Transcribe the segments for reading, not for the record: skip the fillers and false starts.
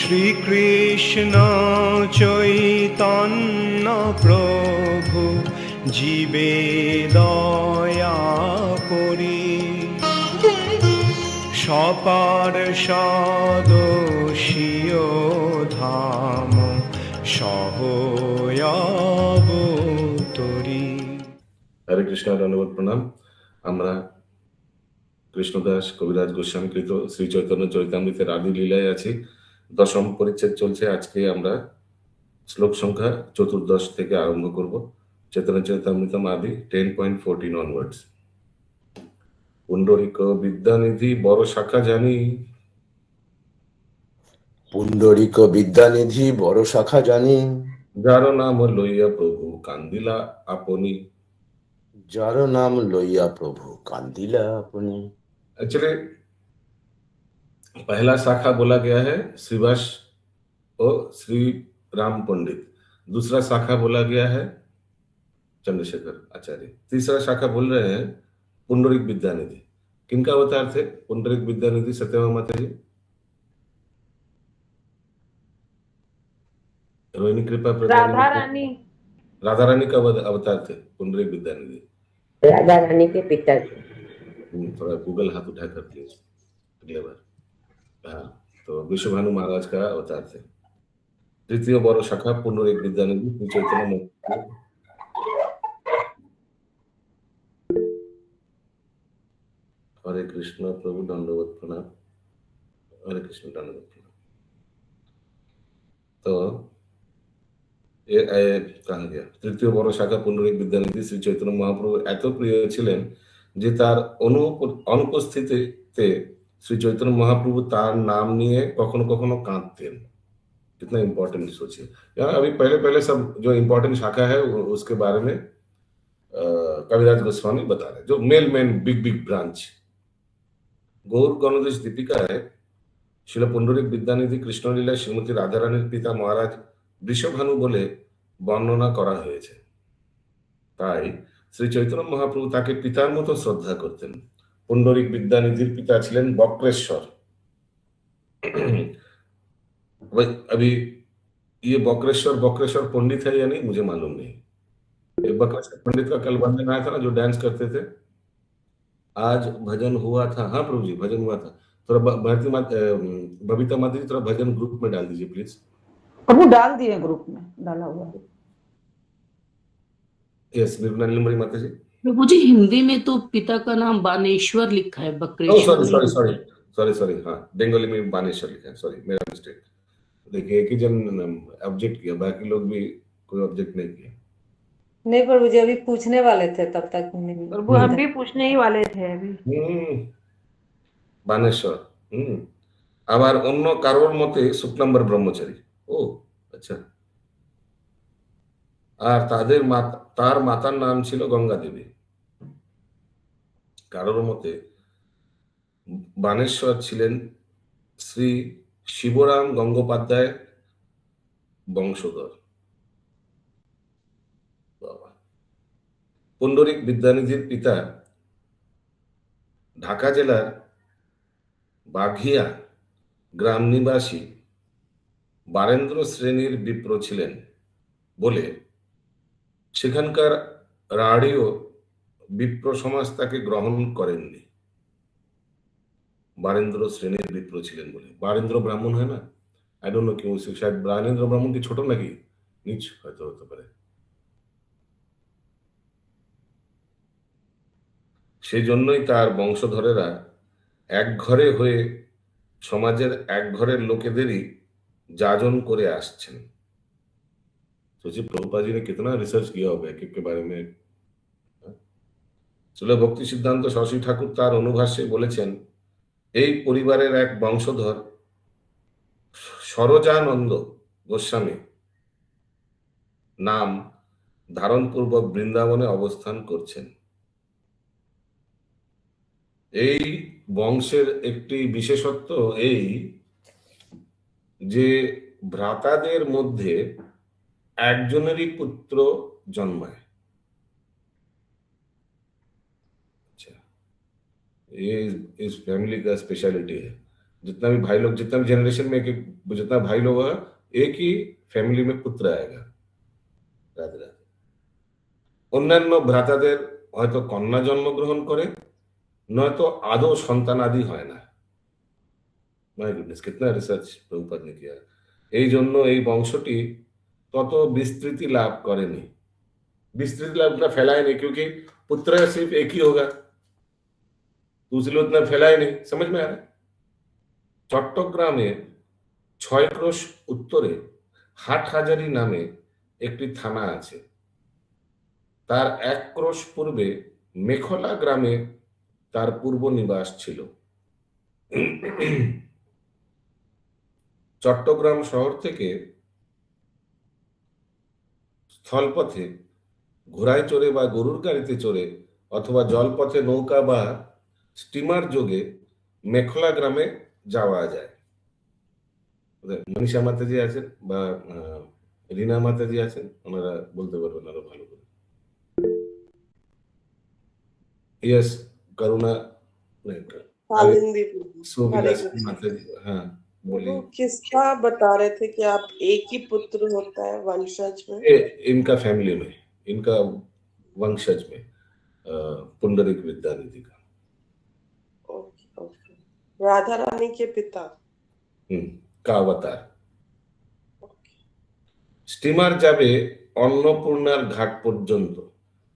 শ্রীকৃষ্ণ চৈতন্য প্রভু জীবে দয়া করি, সপার্ষদস্য ধাম সহয়াবতরি। হরে কৃষ্ণ, ধন্যবাদ, প্রণাম। আমরা কৃষ্ণদাস কবিরাজ গোস্বামী কৃত শ্রী চৈতন্য চরিতামৃতের আদি লীলায় আছি। দশম পরিচ্ছেদ চলছে। আজকে আমরা শ্লোক সংখ্যা 14 থেকে আরম্ভ করব। চৈতন্য চরিতামৃতম আদি 10.14 অনওয়ার্ডস। পুণ্ডরিক বিদ্যানিধি বড় শাখা জানি, পুণ্ডরিক বিদ্যানিধি বড় শাখা জানি, যার নাম লইয়া প্রভু কান্দিলা আপনি। যার নাম লইয়া প্রভু কান্দিলা আপনি। एक्चुअली पहला शाखा बोला गया है श्रीवास और श्री राम पंडित, दूसरा शाखा बोला गया है चंद्रशेखर आचार्य, तीसरा शाखा बोल रहे हैं पुंडरिक विद्यानिधि। किनका अवतार थे पुंडरिक विद्यानिधि? सत्यमा माता जी, रोहिणी कृपा राधा रानी। राधा रानी का अवतार थे पुंडरिक विद्यानिधि। राधा रानी के पिताजी। थोड़ा गूगल हाथ उठा कर प्लीज अगले बार। हाँ, तो विश्वभानु महाराज का अवतार थे। तृतीय बड़ शाखा पुंडरिक विद्यानिधि श्री चैतन्य। हरे कृष्ण प्रभु, दंडवत प्रणाम। हरे कृष्ण, दंडवत प्रणाम। तो ये कहा गया तृतीय बड़ शाखा पुंडरिक विद्यानिधि श्री चैतन्य महाप्रभु एत प्रिय छिलेन যে তার অনুপস্থিতিতে শ্রী চৈতন্য মহাপ্রভু তার নাম নিয়ে কখনো কখনো কাঁদতেন। कितना इम्पोर्टेंट सोचिए। यहाँ अभी पहले पहले सब जो इम्पोर्टेंट शाखा है उसके बारे में कविराज गोस्वामी बता रहे, जो मेन बिग ब्रांच। गौर गणोदेश दीपिका है शिल पुंडरिक विद्यानिधि कृष्णलीला श्रीमती राधा रानीर पिता महाराज বৃষভানু বলে বর্ণনা করা হয়েছে। তাই শ্রী চৈতন্য মহাপ্রভু তাকে পিতার মতো শ্রদ্ধা করতেন। পুণ্ডরিক বিদ্যানিধির পিতা ছিলেন বক্রেশ্বর। अभी ये बक्रेश्वर पंडित है या नहीं मुझे मालूम नहीं। ये बक्रेश्वर पंडित का कल वर्णन आया था ना, जो डांस करते थे। आज भजन हुआ था। हाँ प्रभु जी, भजन हुआ था। थोड़ा बबीता माता जी थोड़ा भजन ग्रुप में डाल दीजिए प्लीज। प्रभु डाल दिए ग्रुप में, डाला हुआ। यस, निर्मला माता जी। प्रभु जी, हिंदी में तो पिता का नाम बानेश्वर लिखा है, बक्रेश्वर। सॉरी, हाँ, बंगाली में बानेश्वर लिखा है। सॉरी, मेरा मिस्टेक। देखिए, एक ही जन ऑब्जेक्ट किया, बाकी लोग भी कोई ऑब्जेक्ट नहीं किया। नहीं प्रभु जी, अभी पूछने वाले थे तब तक नहीं। प्रभु हम भी पूछने ही वाले थे अभी। বানেশ্বর। আবার অন্য কারোর মতে শুক্লাম্বর ব্রহ্মচারী। ও আচ্ছা। আর তার মাতার নাম ছিল গঙ্গা দেবী। কারোর মতে বানেশ্বর ছিলেন শ্রী শিবরাম গঙ্গোপাধ্যায় বংশধর। পুণ্ডরিক বিদ্যানিধির পিতা ঢাকা জেলার বাঘিয়া গ্রাম নিবাসী বারেন্দ্র শ্রেণীর বিপ্র ছিলেন বলে সেখানকার রাঢ়ীয় বিপ্র সমাজ তাকে গ্রহণ করেননি। বারেন্দ্র শ্রেণীর বিপ্র ছিলেন বলে। বারেন্দ্র ব্রাহ্মণ হয় না, আই ডোন্ট নো কিউ, শায়দ বারেন্দ্র ব্রাহ্মণ কি ছোট নাকি নিচ হয়তো হতে পারে। সেই জন্যই তার বংশধরেরা এক ঘরে হয়ে সমাজের এক ঘরের লোকেদেরই যাজন করে আসছেন। सोचिए प्रभुपाद जी ने कितना रिसर्च किया होगा एक के बारे में। চলো, ভক্তি সিদ্ধান্ত শশী ঠাকুর তার অনুভাষ্যে বলেছেন, এই পরিবারের এক বংশধর সরোজানন্দ গোস্বামী নাম ধারণপূর্বক বৃন্দাবনে অবস্থান করছেন। এই বংশের একটি বিশেষত্ব এই যে ভ্রাতাদের মধ্যে একজনেরই পুত্র জন্মায়। अच्छा, ये इस फैमिली का स्पेशलिटी है। जितना भी भाई लोग, जितना भी जनरेशन में जितना भाई लोग है, एक ही फैमिली में पुत्र आएगा। রাধে রাধে। অন্যান্য ভ্রাতাদের হয়তো কন্যা জন্মগ্রহণ করে, নয়তো আদৌ সন্তানাদি হয় না। মাই গুডনেস, कितना রিসার্চ প্রভুপাদ ने किया। এই জন্য এই বংশটি তত विस्तृति लाभ করেনি। विस्तृति लाभ उतना फैलाए नहीं, क्योंकि पुत्र सिर्फ एक ही होगा, तो इसलिए उतना फैलाए नहीं। समझ में आ रहा है? চট্টগ্রামের 6 ক্রোশ উত্তরে হাটহাজারী নামে একটি থানা আছে। তার 1 ক্রোশ পূর্বে মেখলা গ্রামে তার পূর্ব নিবাস ছিল। চট্টগ্রাম শহর থেকে স্থলপথে ঘোড়ায় চড়ে বা গরুর গাড়িতে চড়ে অথবা জলপথে নৌকা বা স্টিমার যোগে মেখলা গ্রামে যাওয়া যায়। মনীষা মাতাজি আছেন বা রিনা মাতাজি আছেন, ওনারা বলতে পারবেন আরো ভালো করে। यस, करुणा कालिंदी सुविलास हरे कृष्ण। माताजी, हाँ बोलिए। वो किसका बता रहे थे कि आप एक ही पुत्र होता है वंशज में? इनका फैमिली में, इनका वंशज में पुंडरीक विद्यानिधि का। Okay okay. राधा रानी के पिता का अवतार। স্টিমার যাবে অন্নপূর্ণার ঘাট পর্যন্ত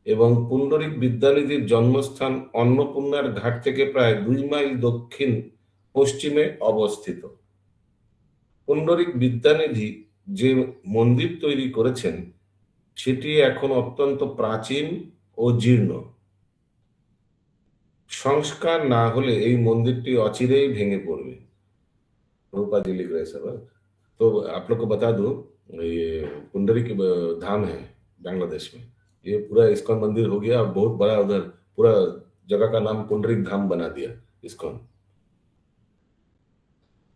এবং পুণ্ডরিক বিদ্যানিধির জন্মস্থান অন্নপূর্ণার ঘাট থেকে প্রায় 2 মাইল দক্ষিণ পশ্চিমে অবস্থিত। পুণ্ডরিক বিদ্যানিধি যে মন্দির তৈরি করেছেন সেটি এখন অত্যন্ত প্রাচীন ও জীর্ণ। সংস্কার না হলে এই মন্দিরটি অচিরেই ভেঙে পড়বে। प्रभुपाद जी लिख रहे सब। तो आप लोग को बता दूं, ये पुंडरीक धाम है बांग्लादेश में, ये पूरा इस्कॉन मंदिर हो गया, बहुत बड़ा, उधर पूरा जगह का नाम पुंडरीक धाम बना दिया इस्कॉन।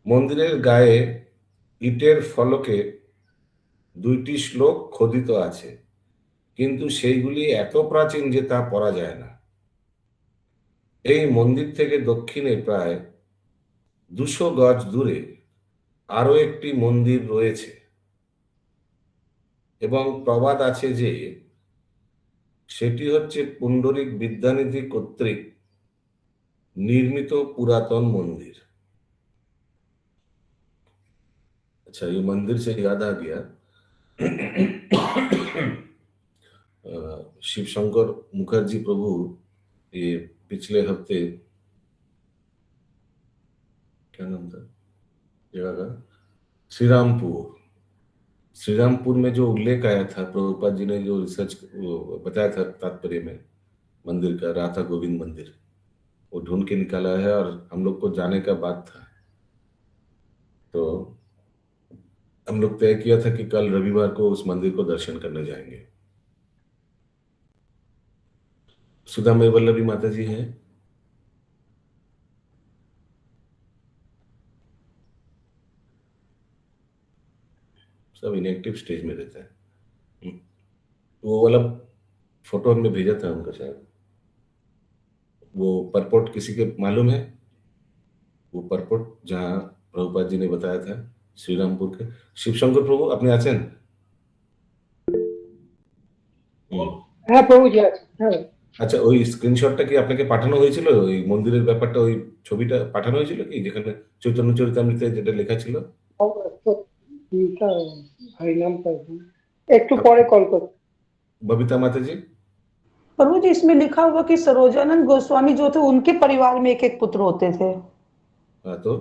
মন্দিরের গায়ে ইটের ফলকে 2টি শ্লোক খোদিত আছে, কিন্তু সেইগুলি এত প্রাচীন যে তা পড়া যায় না। এই মন্দির থেকে দক্ষিণে প্রায় 200 গজ দূরে আরো একটি মন্দির রয়েছে এবং প্রবাদ আছে যে সেটি হচ্ছে পুণ্ডরিক বিদ্যানিধি কর্তৃক निर्मित पुरातन मंदिर। अच्छा, ये मंदिर से याद आ गया, शिव शंकर मुखर्जी प्रभु ये पिछले हफ्ते, क्या नाम था जगह का, श्रीरामपुर में जो उल्लेख आया था, प्रभुपाद जी ने जो रिसर्च बताया था तात्पर्य में मंदिर का, राधा गोविंद मंदिर, वो ढूंढ के निकाला है और हम लोग को जाने का बात था। तो हम लोग तय किया था कि कल रविवार को उस मंदिर को दर्शन करने जाएंगे। सुधामय वल्लभी माता जी हैं, सब इनएक्टिव स्टेज में रहता है। वो वाला फोटो हमने भेजा था उनका, शायद वो परपोट किसी के मालूम है? वो परपोट जहाँ प्रभुपाद जी ने बताया था श्रीरामपुर के, शिवशंकर प्रभु अपने आছেন? হ্যাঁ প্রভুজি আছে। হ্যাঁ আচ্ছা, ওই স্ক্রিনশটটা কি আপনাকে পাঠানো হয়েছিল? ওই মন্দিরের ব্যাপারটা, ওই ছবিটা পাঠানো হয়েছিল কি, যেখানে চৈতন্য চরিতামৃতে যেটা লেখা ছিল? হরিনামটা একটু পরে কল করব। बबीता माता जी, प्रभु जी इसमें लिखा हुआ कि सरोजानंद गोस्वामी जो थे उनके परिवार में एक एक पुत्र होते थे। हाँ, तो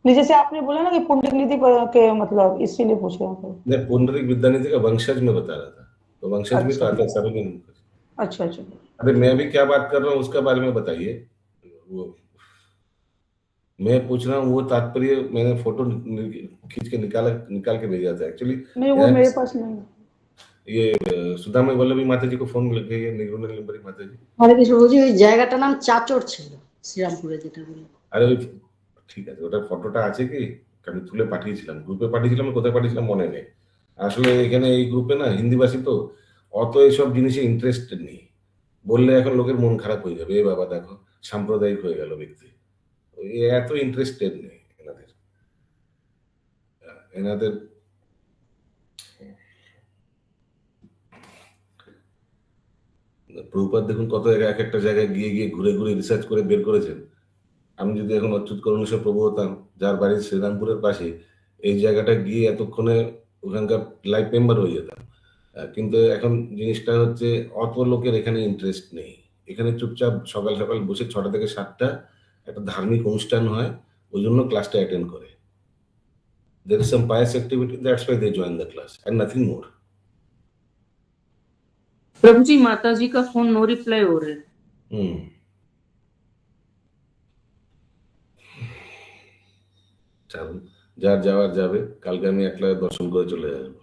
नहीं, जैसे आपने बोला ना कि पुंडरीक के मतलब, इसीलिए पूछा। मैं पुंडरीक विद्यानिधि का वंशज में बता रहा था, तो वंशज में तो आता है सरोजन। अच्छा अच्छा। अरे मैं अभी क्या बात कर रहा हूँ उसका बारे में बताइए। वो मैं पूछ रहा हूँ, वो तात्पर्य मैंने फोटो खींच के निकाल के भेजा था एक्चुअली। नहीं, वो मेरे पास नहीं। ये सुधामय वल्लभी माता जी को फोन लग गई है, निगुणलिंबरी माता जी। হরে কৃষ্ণ প্রভুজি, ওই জায়গাটার নাম চাচর ছিল শ্রীরামপুরে, যেটা বলি। আরে ওই ঠিক আছে, ওটা ফটোটা আছে কি, আমি তুলে পাঠিয়েছিলাম, গ্রুপে পাঠিয়েছিলাম, কোথায় পাঠিয়েছিলাম মনে নেই। আসলে এখানে এই গ্রুপে না হিন্দিভাষী তো অত এইসব জিনিসে ইন্টারেস্টেড নেই, বললে এখন লোকের মন খারাপ হয়ে যাবে, এ বাবা দেখো সাম্প্রদায়িক হয়ে গেল ব্যক্তি, এত ইন্টারেস্টেড নেই। এনাদের প্রভুপাদ দেখুন কত এক একটা জায়গায় গিয়ে গিয়ে ঘুরে ঘুরে রিসার্চ করে বের করেছেন। আমি যদি এখন অচ্যুত করুণেশ্বর প্রভু হতাম, যার বাড়ি শ্রীরামপুরের পাশে, এই জায়গাটা গিয়ে এতক্ষণে ওখানকার লাইফ মেম্বার হয়ে যেতাম। কিন্তু এখন জিনিসটা হচ্ছে অত লোকের এখানে ইন্টারেস্ট নেই। এখানে চুপচাপ সকাল সকাল বসে 6টা থেকে 7টা একটা ধার্মিক অনুষ্ঠান হয়, ওই জন্য ক্লাসটা অ্যাটেন্ড করে। There is some pious activity, that's why they join the class and nothing more. प्रभु जी माता जी का फोन नो रिप्लाई हो रहा है। চলুন, যার যাওয়ার যাবে, কালকে আমি একলা দর্শন করে চলে আসবো।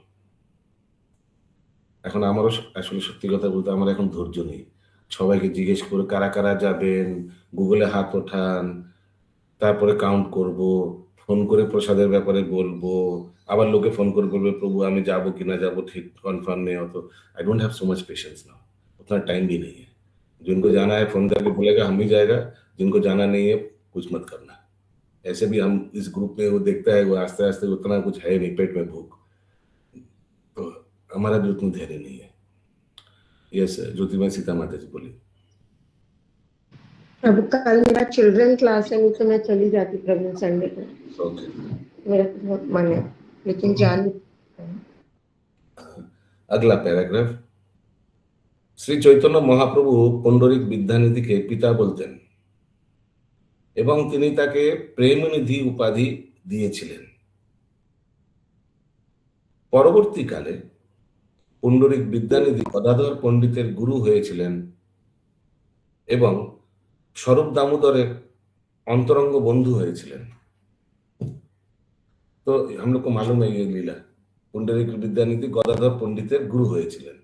এখন আমারও আসলে সত্যি কথা বলতে আমার এখন ধৈর্য নেই। সবাইকে জিজ্ঞেস করে কারা কারা যাবেন, গুগলে হাত ওঠান, তারপরে কাউন্ট করব, ফোন করে প্রসাদের ব্যাপারে বলবো, আবার লোকে ফোন করে বলবে প্রভু আমি যাবো কিনা যাবো ঠিক कन्फर्म नहीं हो तो I don't have so much patience now, उतना टाइम भी नहीं है। जिनको जाना है फोन करके बोलेगा हम ही जाएगा, जिनको जाना नहीं है कुछ मत करना। ऐसे भी हम इस ग्रुप में वो देखता है वो आस्ते आस्ते उतना कुछ है नहीं, पेट में भूख, तो हमारा भी उतना धैर्य नहीं है। यस ज्योतिमय सीता माता जी बोली। अब कल मेरा चिल्ड्रन क्लास है, तो मैं चली जाती प्रभु संडे को, ओके, मेरा तो बहुत मन है लेकिन जान अगला पैराग्राफ। শ্রী চৈতন্য মহাপ্রভু পণ্ডরিক বিদ্যানিধিকে পিতা বলতেন এবং তিনি তাকে প্রেমনিধি উপাধি দিয়েছিলেন। পরবর্তীকালে পণ্ডরিক বিদ্যানিধি গদাধর পণ্ডিতের গুরু হয়েছিলেন এবং স্বরূপ দামোদরের अंतरंग बंधु হয়েছিলেন। तो हम लोग को मालूम है ये लीला, पुंडरीक विद्यानिधि गदाधर पंडितेर गुरु হয়েছিলেন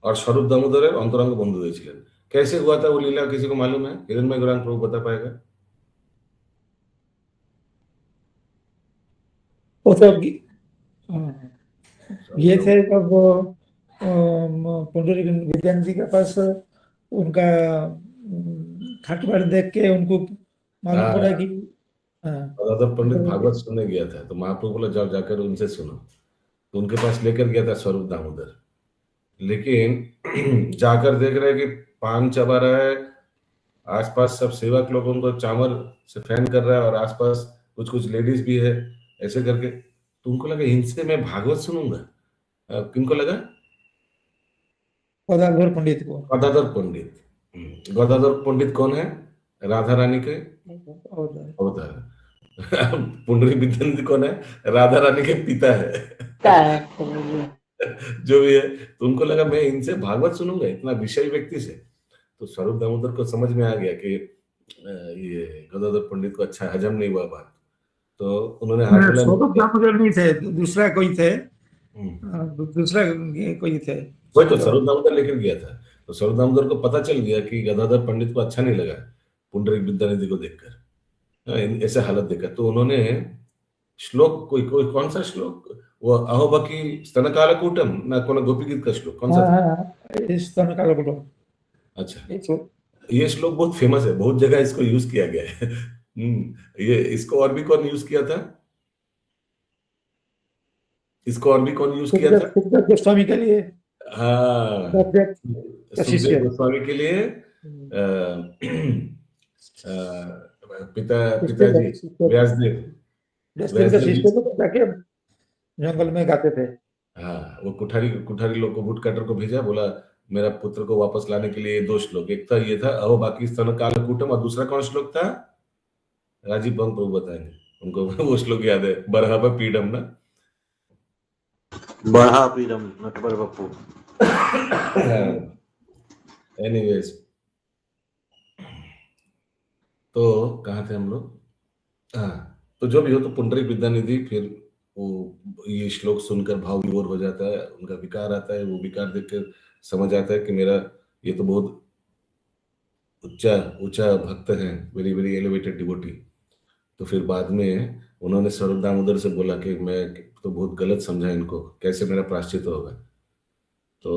और स्वरूप दामोदरेर अंतरंग बंधु হয়েছিলেন। कैसे हुआ था वो लीला, किसी को मालूम है? हिरणमय गौरांग प्रभु बता पाएगा? वो सब ये थे तब पुंडरीक विद्यानिधि के पास उनका ठाकुर देख के उनको मालूम पड़ा कि गदाधर पंडित भागवत सुनने गया था, तो महाप्रभु बोला जाओ जाकर उनसे सुनो, तो उनके पास लेकर गया था स्वरूप दामोदर। लेकिन जाकर देख रहे कि पान चबा रहा है, आसपास सब सेवक लोग उनको चावल से फैन कर रहा है और आसपास कुछ कुछ लेडीज भी है, ऐसे करके तो उनको लगा इनसे मैं भागवत सुनूंगा। किनको लगा? गदाधर पंडित को। गदाधर पंडित। गदाधर पंडित कौन है? राधा रानी के अवतार। पुंडरीक विद्यानिधि कौन है? राधा रानी के पिता है। जो भी है, तो उनको लगा मैं इनसे भागवत सुनूंगा, इतना विषयी व्यक्ति से। तो स्वरूप दामोदर को समझ में आ गया कि ये गदाधर पंडित को अच्छा हजम नहीं हुआ बात, तो उन्होंने स्वरूप दामोदर नहीं थे, दूसरा कोई थे, दूसरा कोई थे। वही तो स्वरूप दामोदर लेकर गया था। तो स्वरूप दामोदर को पता चल गया कि गदाधर पंडित को अच्छा नहीं लगा पुंडरीक विद्यानिधि को देखकर, ऐसे हालत देखा। तो उन्होंने श्लोक कोई कौन सा श्लोक, वो अहोबकी स्तनकालकूटम ना कौन गोपी गीत का श्लोक कौन सा? स्तनकालकूटम। अच्छा, ये श्लोक बहुत फेमस है, बहुत जगह इसको यूज किया गया है। ये इसको और भी कौन यूज किया था? इसको और भी कौन यूज किया था? गोस्वामी के लिए। हाँ, सुखदेव गोस्वामी के लिए पिताजी व्यासदेव जंगल में गाते थे। हाँ, वो कुठारी लोग को, वुड कटर को भेजा, बोला मेरा पुत्र को वापस लाने के लिए 2 श्लोक, एक था ये था अहो बाकी स्तन कालकूटम, और दूसरा कौन श्लोक था? राजीव भंग प्रभु बताएंगे, उनको वो श्लोक याद है, बरहा पीडम ना, बढ़ा पीडम नटवर बप्पू। एनीवेज, तो कहाँ थे हम लोग? हाँ, तो जो भी हो, तो पुंडरीक विद्यानिधि फिर वो ये श्लोक सुनकर भाव विभोर हो जाता है, उनका विकार आता है, वो विकार देखकर समझ आता है कि मेरा ये तो बहुत ऊंचा भक्त है, वेरी वेरी एलिवेटेड डिवोटी। तो फिर बाद में उन्होंने स्वरूप दामोदर से बोला कि मैं तो बहुत गलत समझा इनको, कैसे मेरा प्रायश्चित होगा। तो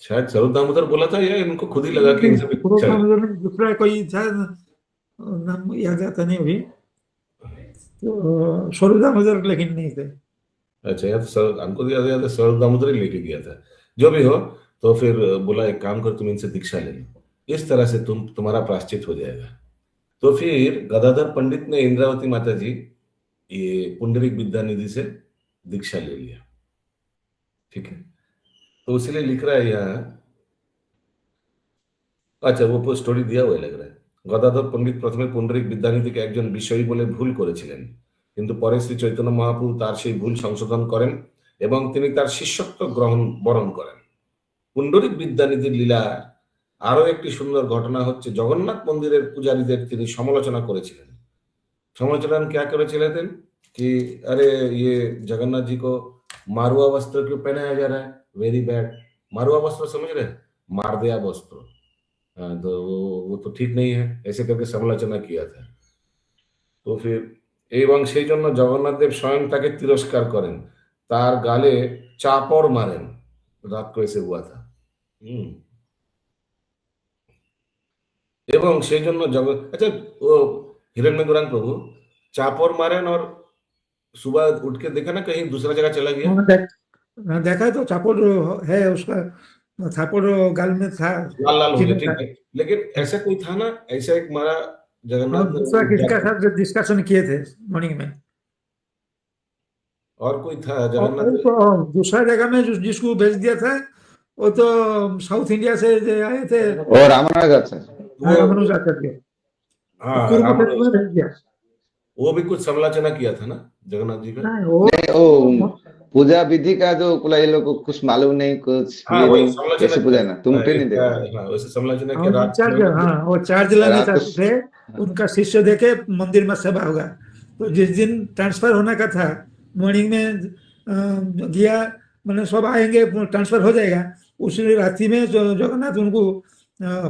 शायद स्वरूप दामोदर बोला था या इनको खुद ही लगा कि इनसे दूसरा कोई था, नाम याद आता नहीं अभी, तो स्वरूप दामोदर लेकिन नहीं थे। अच्छा, या तो सर हमको दिया गया था, सर दामोदर ही लेके गया था। जो भी हो, तो फिर बोला एक काम कर, तुम इनसे दीक्षा ले लो, इस तरह से तुम्हारा प्रायश्चित हो जाएगा। तो फिर गदाधर पंडित ने इंद्रावती माता जी ये पुंडरीक विद्यानिधि से दीक्षा ले लिया। ठीक है, तो इसलिए लिख रहा है यहाँ, আচ্ছা ও স্টোরি দিয়া হয়ে লগ रहा है। গদাধর পণ্ডিত প্রথমে পুন্ডরিক বিদ্যানিধিকে একজন বিষয়ী বলে ভুল করেছিলেন, কিন্তু পরে শ্রী চৈতন্য মহাপ্রভু তার সেই ভুল সংশোধন করেন এবং তিনি তার শিষ্যত্ব বরণ করেন। পুন্ডরিক বিদ্যানিধির লীলা আরো একটি সুন্দর ঘটনা হচ্ছে, জগন্নাথ মন্দিরের পূজারীদের তিনি সমালোচনা করেছিলেন। समालोचना क्या करेছিলেন कि अरे ये जगन्नाथ जी को मारुआ वस्त्र क्यों पहनाया जा रहा है, वेरी बैड। मारुआ वस्त्र समझ रहे हैं, मार दिया वस्त्र। हाँ, तो वो तो ठीक नहीं है, ऐसे करके समालोचना किया था। তো ফির এবং সেই জন্য জগন্নাথ দেব স্বয়ং তাকে তিরস্কার করেন, তার গালে চাপড় মারেন। রাত को ऐसे हुआ था। এবং সেই জন্য अच्छा वो हिरण्य गुरान प्रभु चापड़ मारेन और सुबह उठ के देखा ना कहीं दूसरा जगह चला गया। देखा तो चापुर है उसका, थापुर गाल में था, लाल लाल हो गया, चिन्ह ठीक था। है, लेकिन ऐसा कोई था ना, ऐसा एक मारा और जगन्नाथ दूसरा किसी का ने, साथ डिस्कशन किए थे मॉर्निंग में। और कोई था और जगन्नाथ तो दूसरा जगह में जिसको भेज दिया था वो तो साउथ इंडिया से जो आए थे, और रामानुजाचार्य रामानुजाचार्य, हाँ कुरुक्षेत्र में रामानुज, भेज दिया। वो भी कुछ समालोचना किया था ना जगन्नाथ जी का। नहीं, वो नहीं, वो पूजा विधि का जो कुला ये लोग को कुछ मालूम नहीं, कुछ हाँ ये वही नहीं, समालोचना कैसे पूजा ना तुम ट्रेन नहीं देखा। हाँ वैसे समालोचना हाँ, किया रात चार्ज, हाँ वो चार्ज लाने रात को चाहते थे, उनका शिष्य देके मंदिर में सभा होगा। तो जिस दिन ट्रांसफर होने का था मॉर्निंग में गया, मैंने सब आएंगे ट्रांसफर हो जाएगा, उसी रात्रि में जो जगन्नाथ उनको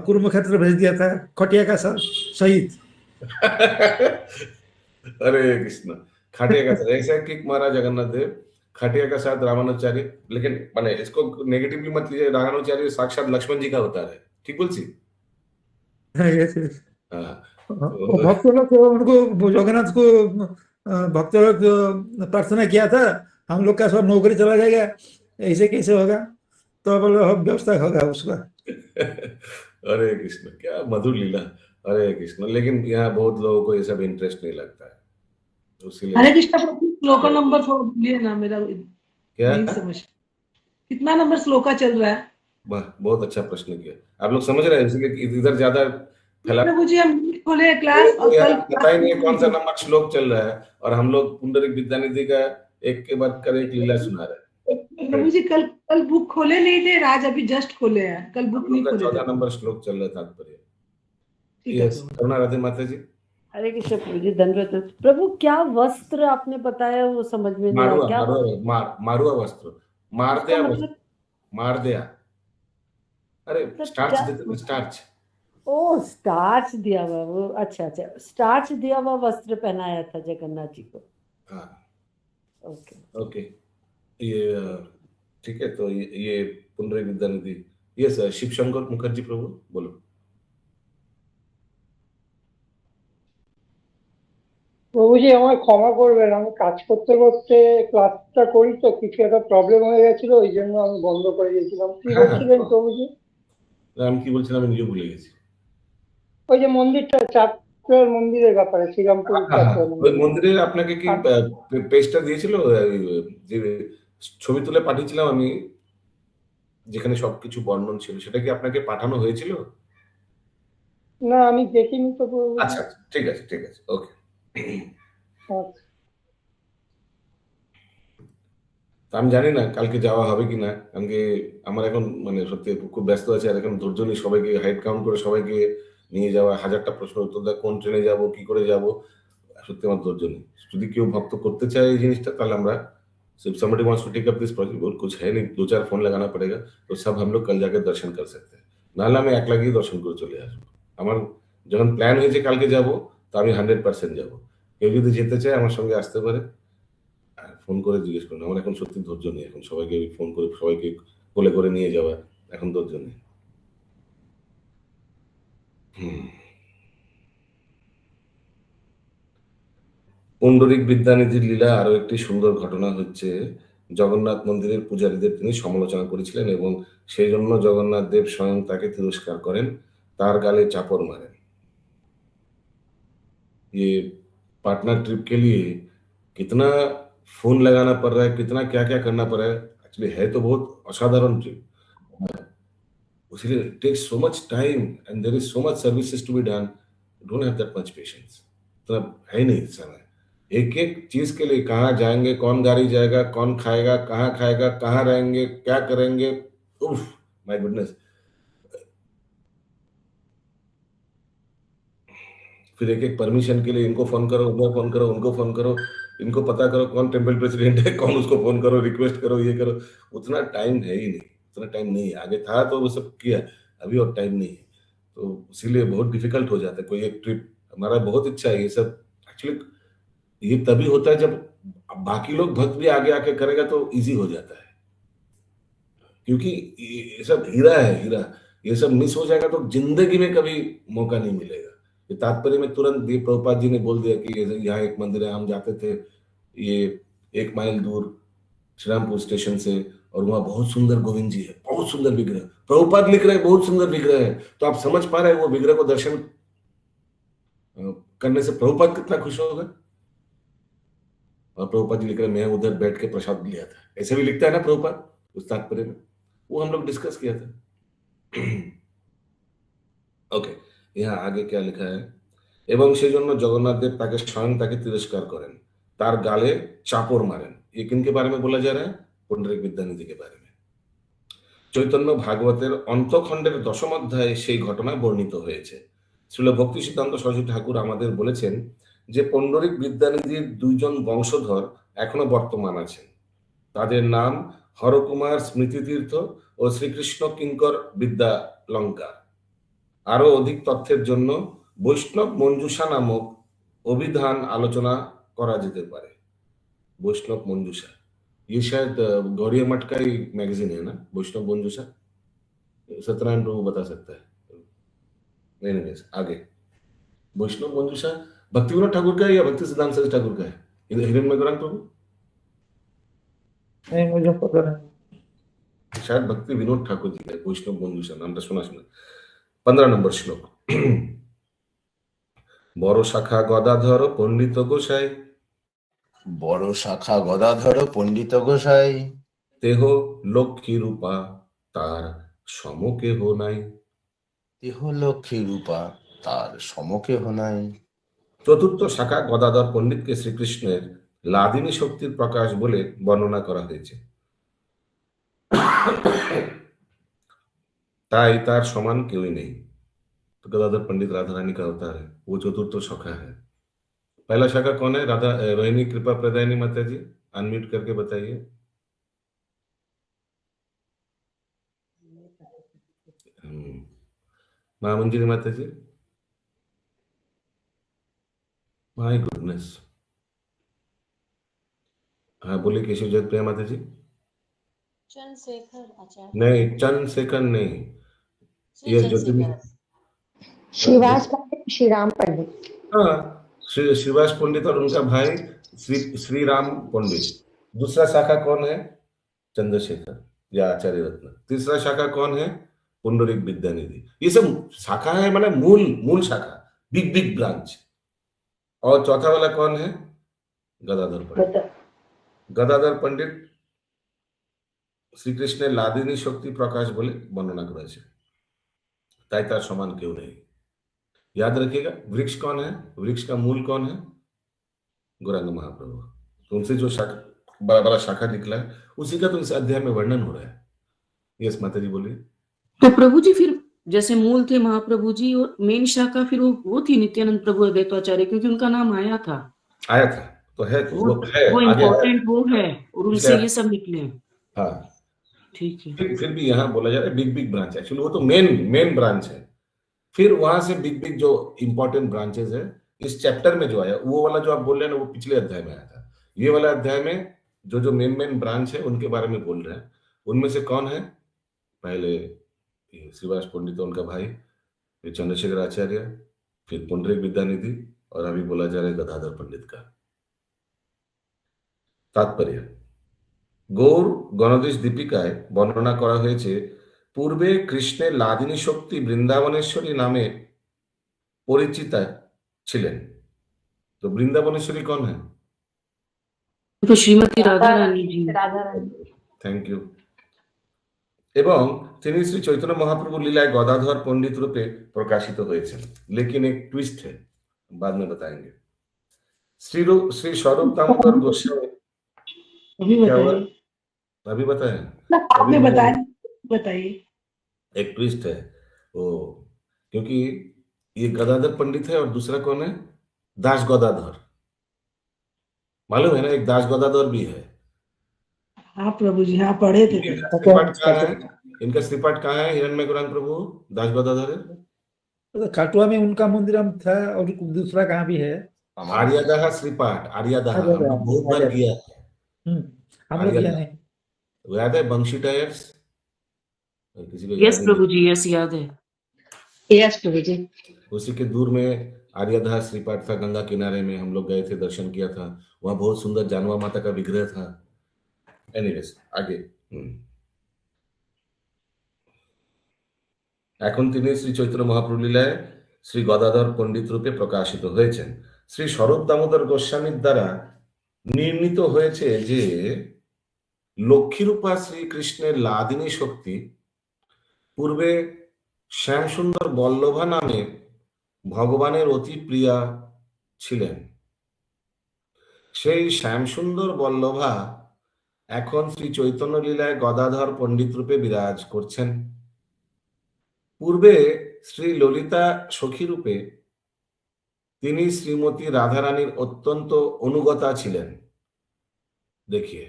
कुरुक्षेत्र भेज दिया था खटिया का सहित। अरे कृष्ण, खाटिया का साथ ऐसा किक मारा जगन्नाथ देव, खाटिया का साथ रामानुचार्य। लेकिन माने इसको नेगेटिवली मत लीजिए, रामानुचार्य साक्षात लक्ष्मण जी का अवतार है, ठीक बोल सी। Yes, yes. हाँ वो भक्त लोग उनको जगन्नाथ को भक्त लोग प्रार्थना किया था, हम लोग का सब नौकरी चला जाएगा, ऐसे कैसे होगा, तो अब व्यवस्था होगा उसका। अरे कृष्ण, क्या मधुर लीला। अरे कृष्ण, लेकिन यहाँ बहुत लोगों को ये सब इंटरेस्ट नहीं लगता है, तो इसीलिए हरे कृष्ण प्रभु, श्लोका नंबर 4 बोलिए ना, मेरा क्या नहीं समझ, कितना नंबर श्लोका चल रहा है? वाह, बहुत अच्छा प्रश्न किया। आप लोग समझ रहे हैं, इसलिए इधर ज्यादा फैला प्रभु जी हम खोले क्लास और यार, कल पता ही नहीं है कौन सा नंबर श्लोक चल रहा है, और हम लोग पुंडरीक विद्यानिधि का एक के बाद कर एक लीला सुना रहे हैं। प्रभु जी कल बुक खोले नहीं थे, आज अभी जस्ट खोले हैं, कल बुक नहीं खोले 14 थे। नंबर श्लोक चल रहा है तात्पर्य। ठीक है यस, प्रभु। करुणा राधे माता जी। हरे कृष्ण प्रभु जी, धन्यवाद प्रभु। क्या वस्त्र आपने बताया वो समझ में नहीं आया, मारुआ क्या मारुआ वस्त्र, मार उसका दिया मतलब? वस्त्र, मार दिया। अरे मतलब स्टार्च क्या? देते ना, स्टार्च। ओ स्टार्च दिया हुआ वो, अच्छा अच्छा, स्टार्च दिया हुआ वस्त्र पहनाया था जगन्नाथ जी को। हाँ ओके ओके, ये ठीक है। तो ये पुंडरीक विद्यानिधि, ये सर शिव शंकर मुखर्जी प्रभु बोलो। প্রভুজি আমায় ক্ষমা করবেন, আমি কাজ করতে করতে ক্লাসটা করি তো কিছু একটা প্রবলেম হয়ে গেছিল, ওই জন্য আমি বন্ধ করে দিয়েছিলাম। কি হ্যাঁ, বলছিলেন হ্যাঁ। প্রভুজি? আমি কি বলছিলাম আমি নিজে ভুলে গেছি। ওই যে মন্দিরটা, চাঁদপুরের মন্দিরের ব্যাপারে, শ্রীরামপুর হ্যাঁ, চাঁদপুরের ওই মন্দির। মন্দিরে আপনাকে কি পেজটা দিয়েছিল, যে ছবি তুলে পাঠিয়েছিলাম আমি, যেখানে সবকিছু বর্ণন ছিল, সেটা কি আপনাকে পাঠানো হয়েছিল? না আমি দেখিনি তো প্রভুজি। আচ্ছা আচ্ছা, ঠিক আছে ঠিক আছে, ওকে। আচ্ছা। আমি জানি না কালকে যাওয়া হবে কিনা, কারণকে আমার এখন মানে সত্যি খুব ব্যস্ত আছে, আর এখন ধৈর্য নেই সবাইকে হাইড কাউন্ট করে সবাইকে নিয়ে যাওয়া, হাজারটা প্রশ্ন উত্তর দেওয়া, কোন ট্রেনে যাব, কি করে যাব, সত্যি আমার ধৈর্য নেই। যদি কেউ ভক্ত করতে চায় এই জিনিসটা, তাহলে আমরা सिर्फ somebody wants to take up this project, और कुछ है नहीं, 2-4 फोन लगाना पड़ेगा, तो सब हम लोग कल जाके दर्शन कर सकते हैं। নাহলে আমি একলা গিয়ে দর্শন করে চলে আসবো। আমার যখন প্ল্যান হয়েছে কালকে যাব, তো আমি 100% যাব। কেউ যদি যেতে চায় আমার সঙ্গে আসতে পারে, আর ফোন করে জিজ্ঞেস করুন। আমার এখন সত্যি ধৈর্য নেই, এখন সবাইকে ফোন করে সবাইকে কোলে করে নিয়ে যাওয়া এখন ধৈর্য নেই। পুণ্ডরিক বিদ্যানিধির লীলা আরো একটি সুন্দর ঘটনা হচ্ছে, জগন্নাথ মন্দিরের পূজারীদের তিনি সমালোচনা করেছিলেন এবং সেই জন্য জগন্নাথ দেব স্বয়ং তাকে তিরস্কার করেন, তার গালে চাপড় মারেন। ये पार्टनर ट्रिप के लिए कितना फोन लगाना पड़ रहा है, कितना क्या क्या करना पड़ रहा है, एक्चुअली है तो बहुत असाधारण ट्रिप, इसलिए it takes so much time and there is so much services to be done, don't have that much patience, तो है नहीं समय। एक एक चीज के लिए कहाँ जाएंगे, कौन गाड़ी जाएगा, कौन खाएगा, कहाँ रहेंगे, क्या करेंगे, उफ माय गुडनेस। फिर एक एक परमिशन के लिए इनको फोन करो, उनको फोन करो, उनको फोन करो, इनको पता करो कौन टेम्पल प्रेसिडेंट है, कौन उसको फोन करो, रिक्वेस्ट करो, ये करो, उतना टाइम है ही नहीं, उतना टाइम नहीं है। आगे था तो वो सब किया, अभी और टाइम नहीं है, तो इसीलिए बहुत डिफिकल्ट हो जाता है कोई एक ट्रिप। हमारा बहुत इच्छा है ये सब, एक्चुअली ये तभी होता है जब बाकी लोग भक्त भी आगे आके करेगा तो इजी हो जाता है, क्योंकि ये सब हीरा है, हीरा, ये सब मिस हो जाएगा तो जिंदगी में कभी मौका नहीं मिलेगा। ये तात्पर्य में तुरंत भी प्रभुपाद जी ने बोल दिया कि यहाँ एक मंदिर है, हम जाते थे ये 1 माइल दूर श्रीरामपुर स्टेशन से, और वहां बहुत सुंदर गोविंद जी है, बहुत सुंदर विग्रह, प्रभुपाद लिख रहे हैं बहुत सुंदर विग्रह है, तो आप समझ पा रहे हैं वो विग्रह को दर्शन करने से प्रभुपाद कितना खुश होगा। और प्रभुपाद जी लिख रहे हैं मैं उधर बैठ के प्रसाद लिया था, ऐसे भी लिखता है ना प्रभुपाद उस तात्पर्य में, वो हम लोग डिस्कस किया था। ओके, यहाँ आगे क्या लिखा है, এবং সেজন্য জগন্নাথ देव তাকে স্বয়ং তাকে তিরস্কার করেন, তার গালে চাপড় মারেন। ये किनके बारे में बोला जा रहा है? पुंडरीक विद्यानिधि के बारे में। চৈতন্য ভাগবতের অন্তখণ্ডের দশম অধ্যায়ে সেই ঘটনা বর্ণিত হয়েছে। শ্রীল ভক্তি সিদ্ধান্ত সরস্বতী ঠাকুর আমাদের বলেছেন যে পুন্ডরিক বিদ্যানিধির 2 জন বংশধর এখনো বর্তমান আছেন, তাদের নাম হরকুমার স্মৃতিতীর্থ ও শ্রীকৃষ্ণ কিঙ্কর বিদ্যালঙ্কার। আরো অধিক তথ্যের জন্য বৈষ্ণব মঞ্জুষা নামক অভিধান আলোচনা করা যেতে পারে। वैष्णव मंजूषा, ये शायद गौरी मठ का ही मैगजीन है ना, वैष्णव मंजूषा, सत्यनारायण प्रभु बता सकता है। नहीं, आगे वैष्णव मंजूषा भक्ति विनोद ठाकुर का है या भक्ति सिद्धांत सरस्वती ठाकुर का है? हिरण में गौरांग प्रभु नहीं, मुझे पता नहीं, शायद भक्ति विनोद ठाकुर जी का है वैष्णव मंजूषा, नामটা শোনা। 15 নম্বর শ্লোক। বড় শাখা গদাধর পণ্ডিত গোসাই, বড় শাখা গদাধর পণ্ডিত গোসাই, তেহ লক্ষ্মী রূপা তার সমকেহ নাই। দেহ লক্ষ্মী রূপা তার সমকেহ নাই। চতুর্থ শাখা গদাধর পণ্ডিতকে শ্রীকৃষ্ণের লাদিনী শক্তির প্রকাশ বলে বর্ণনা করা হয়েছে, তাই তার সমান কেউই নেই। तो गदाधर पंडित राधा रानी का अवतार है, वो चतुर्थ शाखा है। पहला शाखा कौन है? राधा रोहिणी कृपा प्रदायिनी माता जी, अनम्यूट करके बताइए। माँ मंजिरी माता जी, माय गुडनेस, हाँ बोलिए। केशव जगत प्रिया माता जी, चंद्रशेखर आचार्य, नहीं चंद्रशेखर नहीं, ये ज्योतिर्मय श्रीवास पंडित, श्री राम पंडित। हाँ, श्रीवास पंडित और उनका भाई श्री राम पंडित। दूसरा शाखा कौन है? चंद्रशेखर या आचार्य रत्न। तीसरा शाखा कौन है? पुंडरीक विद्यानिधि। ये सब शाखा है, मतलब मूल शाखा, बिग ब्रांच। और चौथा वाला कौन है? गदाधर पंडित। गदाधर पंडित श्री कृष्ण लादिनी शक्ति प्रकाश बोले वर्णना करेছে, তাই তার সমান কেউ নেই। याद रखिएगा, वृक्ष कौन है? वृक्ष का मूल कौन है? गौरांग महाप्रभु। तो उनसे जो बड़ा बड़ा शाखा निकला है, उसी का तो इस अध्याय में वर्णन हो रहा है। यस माता जी बोलिए। तो प्रभु जी फिर जैसे मूल थे महाप्रभु जी, और मेन शाखा फिर वो थी नित्यानंद प्रभु अद्वैताचार्य, क्योंकि उनका नाम आया था तो है, तो वो इम्पोर्टेंट वो है, और उनसे ये सब निकले। हाँ ठीक है। फिर भी यहाँ बोला जा रहा है बिग ब्रांच, एक्चुअली वो तो मेन ब्रांच है। फिर वहां से बिग जो इंपॉर्टेंट ब्रांचेस है, इस चैप्टर में जो आया, वो वाला जो आप बोल रहे हैं ना, वो पिछले अध्याय में आया था। ये वाला अध्याय में जो मेन ब्रांच है उनके बारे में बोल रहे हैं। उनमें से कौन है? पहले श्रीवास पंडित, उनका भाई, फिर चंद्रशेखर आचार्य, फिर पुंडरीक विद्यानिधि, और अभी बोला जा रहा है गदाधर पंडित का। তাৎপর্য গৌর গণদেশ দীপিকায় বর্ণনা করা হয়েছে পূর্বে কৃষ্ণের লাদিনী শক্তি বৃন্দাবনেশ্বরী নামে পরিচিতা ছিলেন। তো বৃন্দাবনেশ্বরী কোন হ্যাঁ? तो श्रीमती राधा रानी जी। राधा रानी। Thank you. এবং তিনি শ্রী चैतन्य महाप्रभु लीलाয় गदाधर पंडित रूपे प्रकाशित হয়েছেন। लेकिन एक ट्विस्ट है, बाद में बताएंगे। श्री स्वरूप दामोदर गोस्वामी क्या हुआ? अभी बताएं। आपने बताइए। एक ट्विस्ट है वो, क्योंकि ये गदाधर पंडित है और दूसरा कौन है? दास गदाधर। मालूम है ना, एक दास गदाधर भी है। हाँ प्रभु जी, हाँ पढ़े थे। श्रीपाठ कहाँ है? इनका श्रीपाठ कहाँ है? हिरण्मय गौरांग प्रभु दास गदाधर है। तो काटुआ में उनका मंदिर था, और दूसरा कहाँ भी है? आर्यादाह श्रीपाठ, आर्यादाह हम लोग बहुत बार किया है। हम लोग किया नहीं। याद है बंशी टायर्स? किसी को यस प्रभु जी, यस याद है। यस प्रभु जी। उसी के दूर में आर्यादाह श्रीपाठ था, गंगा किनारे में हम लोग गए थे, दर्शन किया था। वहां बहुत सुंदर जानवा माता का विग्रह था। एनीवेज आगे। এখন তিনি শ্রী চৈতন্য মহাপ্রভু লীলায় শ্রী গদাধর পণ্ডিত রূপে প্রকাশিত হয়েছেন। শ্রী স্বরূপ দামোদর গোস্বামীর দ্বারা নির্মিত হয়েছে যে লক্ষ্মীরূপা শ্রীকৃষ্ণের লাদিনী শক্তি পূর্বে শ্যামসুন্দর বল্লভা নামে ভগবানের অতি প্রিয়া ছিলেন। সেই শ্যামসুন্দর বল্লভা এখন শ্রী চৈতন্য লীলায় গদাধর পণ্ডিত রূপে বিরাজ করছেন। পূর্বে শ্রী ললিতা সখী রূপে তিনি শ্রীমতী রাধারানীর অত্যন্ত অনুগতা ছিলেন। देखिए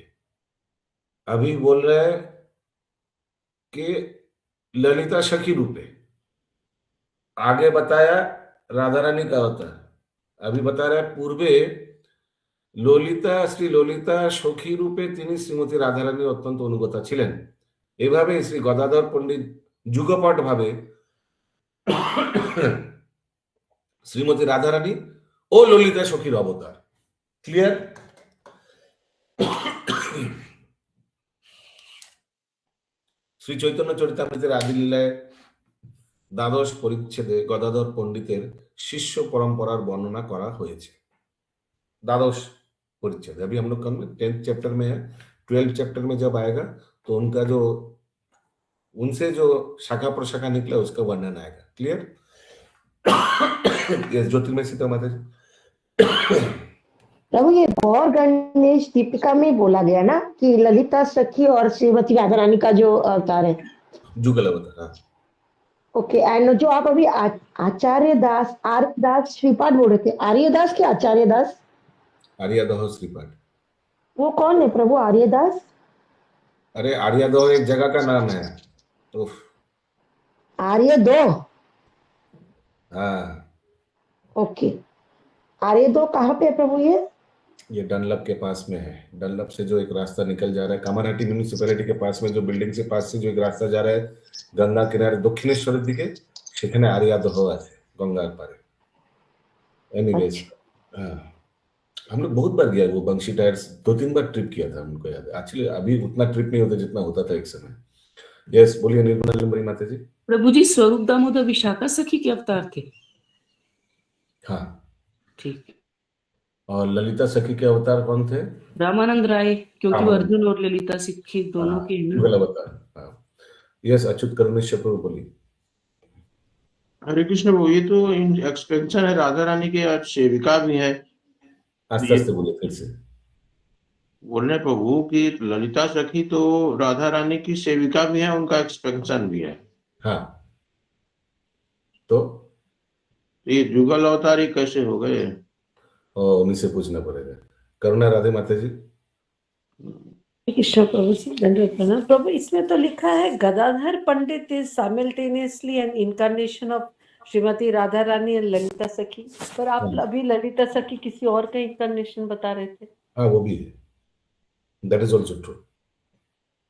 अभी बोल रहे हैं कि ललिता सखी रूपे, आगे बताया राधा रानी का अवतार, अभी बता रहे पूर्वे ললিতা শ্রী ললিতা সখী রূপে তিনি শ্রীমতী রাধারানীর অত্যন্ত অনুগতা ছিলেন। এভাবে শ্রী গদাধর পণ্ডিত যুগপট ভাবে শ্রীমতী রাধারানী ও ললিতা সখীর অবতার। ক্লিয়ার? শ্রী চৈতন্য চরিতামৃতের আদি লীলায় দ্বাদশ পরিচ্ছেদে গদাধর পণ্ডিতের শিষ্য পরম্পরার বর্ণনা করা হয়েছে। द्वादश परिच्छेद अभी हम लोग 10th चैप्टर में है। 12th चैप्टर में जब आएगा तो उनका जो उनसे जो शाखा प्रशाखा निकला उसका वर्णन आएगा। क्लियर? यस ज्योतिर्मय सीता माता जी। प्रभु ये गौर गणेश दीपिका में बोला गया ना कि ललिता सखी और श्रीमती राधा रानी का जो अवतार है, जुगल अवतार। ओके। एंड जो आप अभी आचार्य दास श्रीपाठ बोल रहे थे, आर्यदास के आचार्य दास? आर्यादह श्रीपाठ। वो कौन है प्रभु आर्यदास? अरे आर्यादह एक जगह का नाम है। उफ। आर्यदो? हाँ। ओके। आर्यदो कहाँ पे है प्रभु? ये डनलप के पास में है। डनलप से जो एक रास्ता निकल जा रहा है, कामारहाटी म्यूनिसिपैलिटी के पास में जो बिल्डिंग से पास से जो एक रास्ता जा रहा है गंगा किनारे दक्षिणेश्वर दिखे, সেখানে आर्यादह আছে गंगार पारे। एनीवेज हम लोग बहुत बार गया, वो बंशी टायर्स 2-3 बार ट्रिप किया था, हमको याद है। एक्चुअली अभी उतना ट्रिप नहीं होता जितना होता था एक समय। यस बोलिए निर्मला लंबरी माता जी। प्रभु जी स्वरूप दामोदर विशाखा सखी के अवतार थे। हाँ ठीक। और ललिता सखी के अवतार कौन थे? रामानंद राय, क्योंकि वो अर्जुन और ललिता सखी दोनों के अवतार। हाँ यस अच्युत करुणेश्वर प्रभु बोलिए। हरे कृष्ण प्रभु, ये तो एक्सपेंशन है, राधा रानी के सेविका भी है। आस्ते आस्ते बोले फिर से। बोलने प्रभु कि ललिता सखी तो राधा रानी की सेविका भी है, उनका एक्सपेंशन भी है। हाँ तो ये जुगल अवतार कैसे हो गए? उन्हीं से पूछना पड़ेगा। करुणा राधे माता जी। कृष्ण प्रभु जी दंडवत प्रणाम। प्रभु इसमें तो लिखा है Gadadhar Pandit is simultaneously an incarnation of Shrimati Radha Rani और ललिता सखी, पर आप अभी ललिता सखी किसी और का इनकार्नेशन बता रहे थे। हाँ वो भी है, दैट इज आल्सो ट्रू।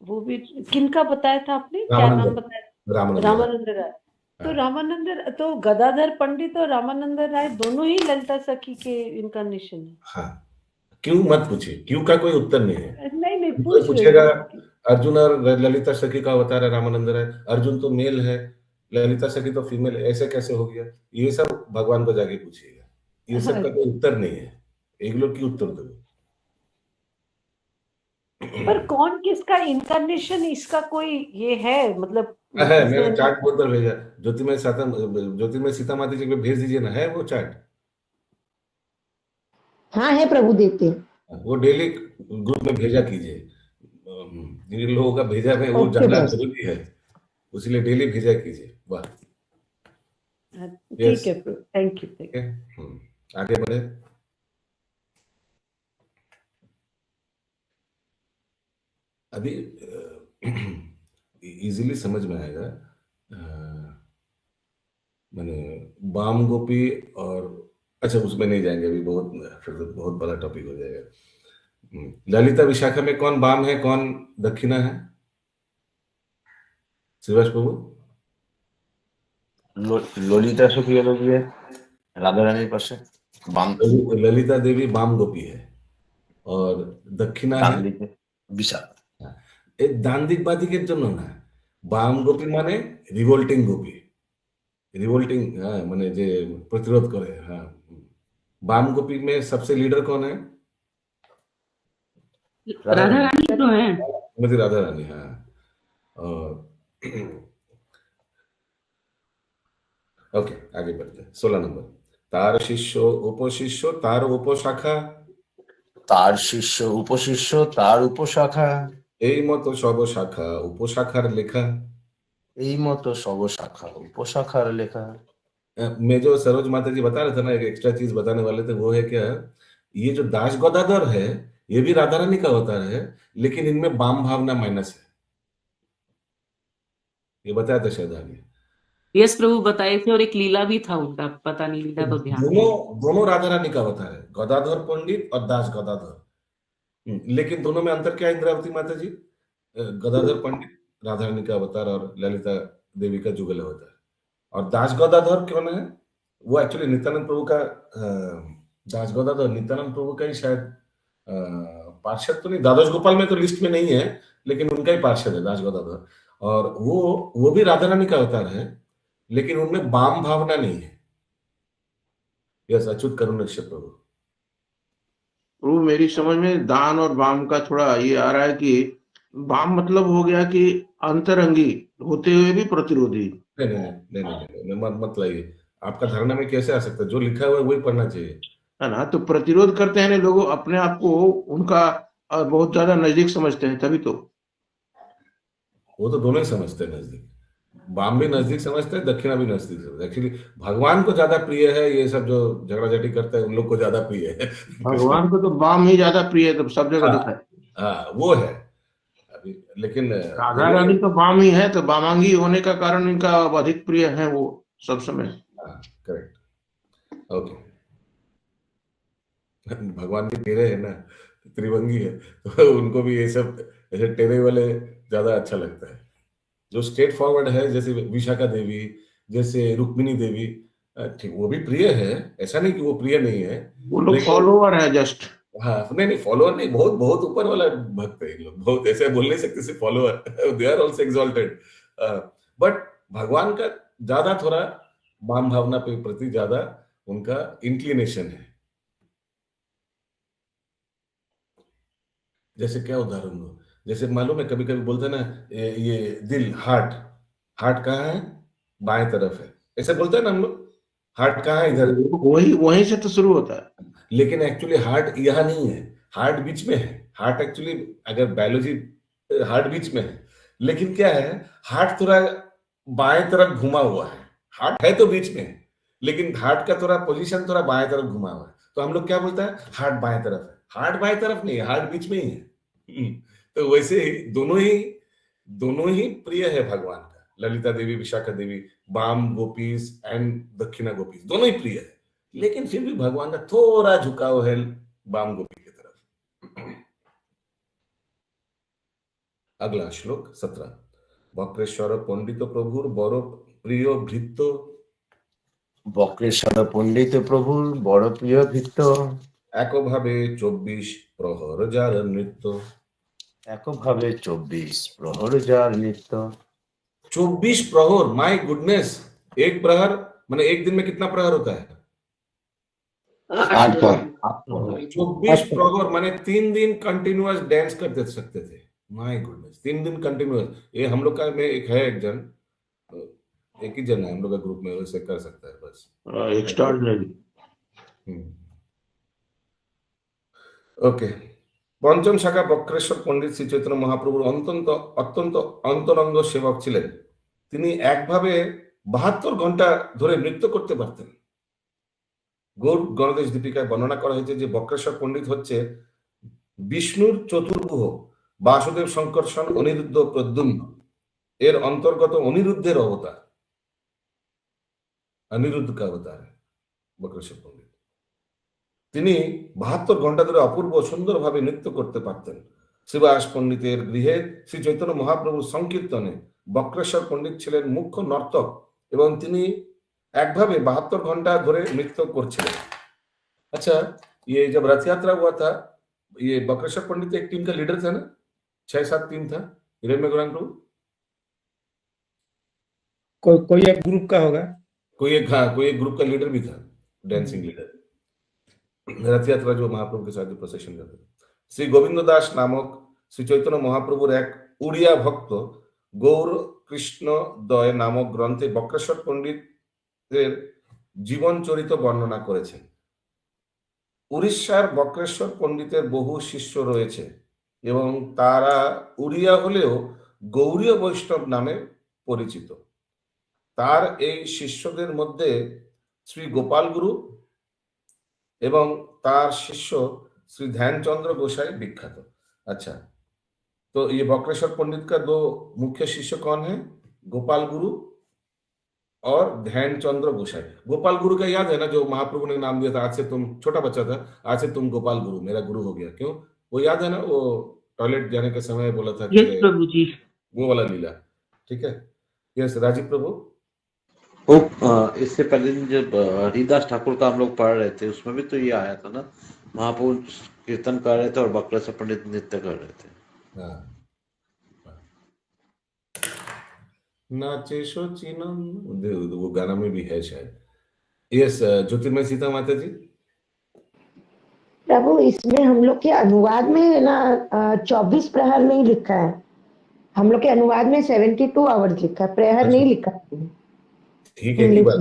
वो भी किनका बताया था आपने? क्या नाम बताया? रामानंद राय। तो रामानंद तो गदाधर पंडित और रामानंद राय दोनों ही ललिता सखी के इनकार्नेशन है। हाँ क्यों मत पूछिए, क्यों का कोई उत्तर नहीं है। नहीं कोई पूछ रही पूछेगा हूँ। अर्जुन और ललिता सखी का अवतार है रामानंद राय, अर्जुन तो मेल है, ललिता सखी तो फीमेल है, ऐसे कैसे हो गया? ये सब भगवान को जाके पूछिएगा, ये सब का कोई उत्तर नहीं है। एक लोग की उत्तर दो। पर कौन किसका इनकारनेशन, इसका कोई ये है मतलब? है, मैंने चार्ट बहुत बार भेजा, ज्योतिर्मय सीता माता जी को भेज दीजिए ना, है वो चार्ट। हाँ है प्रभु, देखते हैं। वो डेली ग्रुप में भेजा कीजिए, जिन लोगों का भेजा है वो ओके जानना बॉस। जरूरी है, इसलिए डेली भेजा कीजिए। वाह, ठीक है प्रभु, थैंक यू। ठीक है, आगे बढ़े। अभी इजीली समझ में आएगा। मैंने बाम गोपी और अच्छा उसमें नहीं जाएंगे अभी, बहुत फिर तो बहुत बड़ा टॉपिक हो जाएगा। ललिता विशाखा में कौन बाम है, कौन दक्षिणा है? श्रीवास प्रभु। ललिता सखी है राधा रानी के पास बाम, ललिता देवी बाम गोपी है और दक्षिणा है विशाखा। दांडिकबादिकेর জন্য না, বাম গোপী মানে রিভোল্টিং গোপী, रिवोल्टिंग, हाँ माने जे प्रतिरोध करे। हाँ, बाम गोपी में सबसे लीडर कौन है? राधा रानी तो है, श्रीमती राधा रानी। हाँ, और ओके आगे बढ़ते हैं। 16 नंबर, तार शिष्य उपशिष्य तार उपशाखा, तार शिष्य उपशिष्य तार उपशाखा, এই মতো সব শাখা উপশাখার লেখা। এই মতো সব শাখা उपशाखार लेखा। मैं जो सरोज माता जी बता रहे थे ना, एक एक्स्ट्रा चीज बताने वाले थे, वो है क्या, ये जो दास गदाधर है ये भी राधा रानी का अवतार है, लेकिन इनमें बाम भावना माइनस है, ये बताया था शायद आगे। यस प्रभु बताए थे, और एक लीला भी था उनका, पता नहीं लीला तो ध्यान नहीं। दोनों राधा रानी का अवतार है, गदाधर पंडित और दास गदाधर। लेकिन दोनों में अंतर क्या है इंद्रावती माता जी? गदाधर पंडित राधा रानी का अवतार और ललिता देवी का जुगल अवतार, और दास गदाधर कौन है? वो एक्चुअली नित्यानंद प्रभु का, दास गदाधर नित्यानंद प्रभु का ही शायद पार्षद तो नहीं, द्वादश गोपाल में तो लिस्ट में नहीं है, लेकिन उनका ही पार्षद है दास गदाधर, और वो भी राधा रानी का अवतार है, लेकिन उनमें बाम भावना नहीं है। यस, अच्युत करुणेश्वर प्रभु। प्रभु मेरी समझ में दान और वाम का थोड़ा ये आ रहा है कि वाम मतलब हो गया कि अंतरंगी होते हुए भी प्रतिरोधी। नहीं, मत लाइए, आपका धारणा में कैसे आ सकता है? जो लिखा हुआ है वही पढ़ना चाहिए, है ना। तो प्रतिरोध करते हैं लोग, अपने आप को उनका बहुत ज्यादा नजदीक समझते हैं, तभी तो। वो तो दोनों ही समझते हैं नजदीक, बाम भी नजदीक समझते हैं, दक्षिणा भी नजदीक समझते हैं। एक्चुअली भगवान को ज्यादा प्रिय है ये सब, जो झगड़ाझाटी करते हैं उन लोग को ज्यादा प्रिय है। भगवान को तो बाम ही ज्यादा प्रिय है, तो सब जगह दिखा है। हाँ वो है अभी, लेकिन राधा रानी तो बाम ही है, तो बामांगी होने का कारण इनका अधिक प्रिय है वो सब समय। Correct, okay. भगवान भी टेढ़े है ना, त्रिभंगी है, तो उनको भी ये सब ऐसे टेढ़े वाले ज्यादा अच्छा लगता है। जो स्ट्रेट फॉरवर्ड है, जैसे विशाखा देवी, जैसे रुक्मिणी देवी, ठीक वो भी प्रिय है, ऐसा नहीं कि वो प्रिय नहीं है, वो लोग फॉलोअर है जस्ट। हाँ नहीं फॉलोअर नहीं, बहुत बहुत ऊपर वाला भक्त है लोग, बहुत ऐसे बोल नहीं सकते सिर्फ follower, they are also exalted, but भगवान का ज्यादा थोड़ा बाम भावना के प्रति ज्यादा उनका इंक्लिनेशन है। जैसे क्या उदाहरण दो, जैसे मालूम है कभी कभी बोलते हैं ना, ये दिल, हार्ट कहाँ है? बाएं तरफ है, ऐसे बोलते हैं ना हम लोग, हार्ट कहाँ है? इधर। वहीं से तो शुरू होता है, लेकिन एक्चुअली हार्ट यहाँ नहीं है, हार्ट बीच में है। हार्ट एक्चुअली अगर बायोलॉजी, हार्ट बीच में है, लेकिन क्या है, हार्ट थोड़ा बाएं तरफ घुमा हुआ है। हार्ट है तो बीच में है, लेकिन हार्ट का थोड़ा पोजीशन थोड़ा बाएं तरफ घुमा हुआ है, तो हम लोग क्या बोलते हैं, हार्ट बाएं तरफ है। हार्ट बाएं तरफ नहीं है, हार्ट बीच में ही है। तो वैसे ही दोनों ही प्रिय है भगवान का। ललिता देवी, विशाखा देवी, बाम गोपीज एंड दक्षिणा गोपीज दोनों ही प्रिय है, लेकिन फिर भी भगवान का थोड़ा झुकाव है बाम गोपी की तरफ। अगला श्लोक 17, बक्रेश्वर पंडित प्रभुर बड़ प्रिय भृत्य, बक्रेश्वर पंडित प्रभुर बड़ प्रिय भृत्य, একভাবে 24 প্রহর যার নৃত্য। একভাবে 24 প্রহর যার নিত্য। 24 प्रहर, माय गुडनेस। एक प्रहर माने एक दिन में कितना प्रहर होता है? 8 प्रहर। 24 प्रहर माने 3 दिन कंटिन्यूअस डांस करते सकते थे। माय गुडनेस, 3 दिन कंटिन्यूअस। ये हम लोग का में एक है, एक जन, एक ही जन है हम लोग का ग्रुप में, वैसे कर सकता है बस। एक्स्ट्राऑर्डिनरी। ओके। পঞ্চম শাখা বক্রেশ্বর পণ্ডিত শ্রী চৈতন্য মহাপ্রভুর অত্যন্ত অন্তরঙ্গ সেবক ছিলেন। তিনি একভাবে 72 ঘন্টা ধরে নৃত্য করতে পারতেন। গৌড় গণদেশ দীপিকায় বর্ণনা করা হয়েছে যে বক্রেশ্বর পণ্ডিত হচ্ছে বিষ্ণুর চতুর্ভুজ, বাসুদেব, শঙ্কর্ষণ, অনিরুদ্ধ, প্রদ্যুম্ন এর অন্তর্গত অনিরুদ্ধের অবতার। অনিরুদ্ধ का अवतार है বক্রেশ্বর পণ্ডিত। তিনি 72 ঘন্টা ধরে অপূর্ব সুন্দরভাবে নৃত্য করতে পারতেন। শ্রীবাস পণ্ডিতের গৃহে শ্রী চৈতন্য মহাপ্রভুর সংকীর্তনে বক্রেশ্বর পণ্ডিত ছিলেন মুখ্য নর্তক এবং তিনি একভাবে 72 घंटा ধরে নৃত্য করছিলেন। अच्छा, ये जब रथ यात्रा हुआ था, ये बक्रेश्वर पंडित एक टीम का लीडर था ना? 6-7 टीम था हिरण्य गौरांग प्रभु। कोई एक ग्रुप का होगा, कोई एक ग्रुप का लीडर भी था, डांसिंग लीडर। रथ यात्रा जो महाप्रभु के साथ जो प्रोसेशन करते थे। श्री गोविंद दास नामक श्री चैतन्य महाप्रभुर एक उड़िया भक्त गौर कृष्ण दय नामक ग्रंथे बक्रेश्वर पंडितेर जीवन चरित बर्णना करेছেন। উড়িষ্যার বক্রেশ্বর পণ্ডিতের বহু শিষ্য রয়েছে এবং তারা উড়িয়া হলেও গৌড়ীয় বৈষ্ণব নামে পরিচিত। তার এই শিষ্যদের মধ্যে শ্রী গোপাল গুরু এবং তার শিষ্য श्री ध्यानचंद्र गोसाई विख्यात। अच्छा, तो ये बक्रेश्वर पंडित का 2 मुख्य शिष्य कौन है? गोपाल गुरु और ध्यानचंद्र गोसाई। गोपाल गुरु का याद है ना, जो महाप्रभु ने नाम दिया था, आज से तुम, छोटा बच्चा था, आज से तुम गोपाल गुरु, मेरा गुरु हो गया। क्यों? वो याद है ना, वो टॉयलेट जाने के समय बोला था कि प्रभु जी, वो वाला लीला। ठीक है। यस, राजीव प्रभु। इससे पहले दिन जब हरिदास ठाकुर का हम लोग पढ़ रहे थे, उसमें भी तो ये आया था ना, महाप्रभु कीर्तन कर रहे थे और बक्रेश्वर पंडित नृत्य कर रहे थे। नाचे सोचिनम, वो गाना में भी है शायद। यस, ज्योतिर्मय सीता माता जी। प्रभु, इसमें हम लोग के अनुवाद में ना 24 प्रहर नहीं लिखा है, हम लोग के अनुवाद में 72 आवर्स लिखा है, प्रहर नहीं लिखा है। ठीक है, की बात।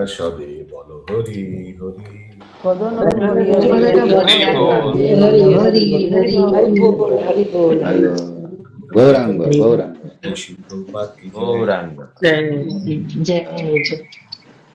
সবে বলো হরি হরি, গৌরাঙ্গ গৌরাঙ্গ শিল্প বাকি গৌরাঙ্গ। जय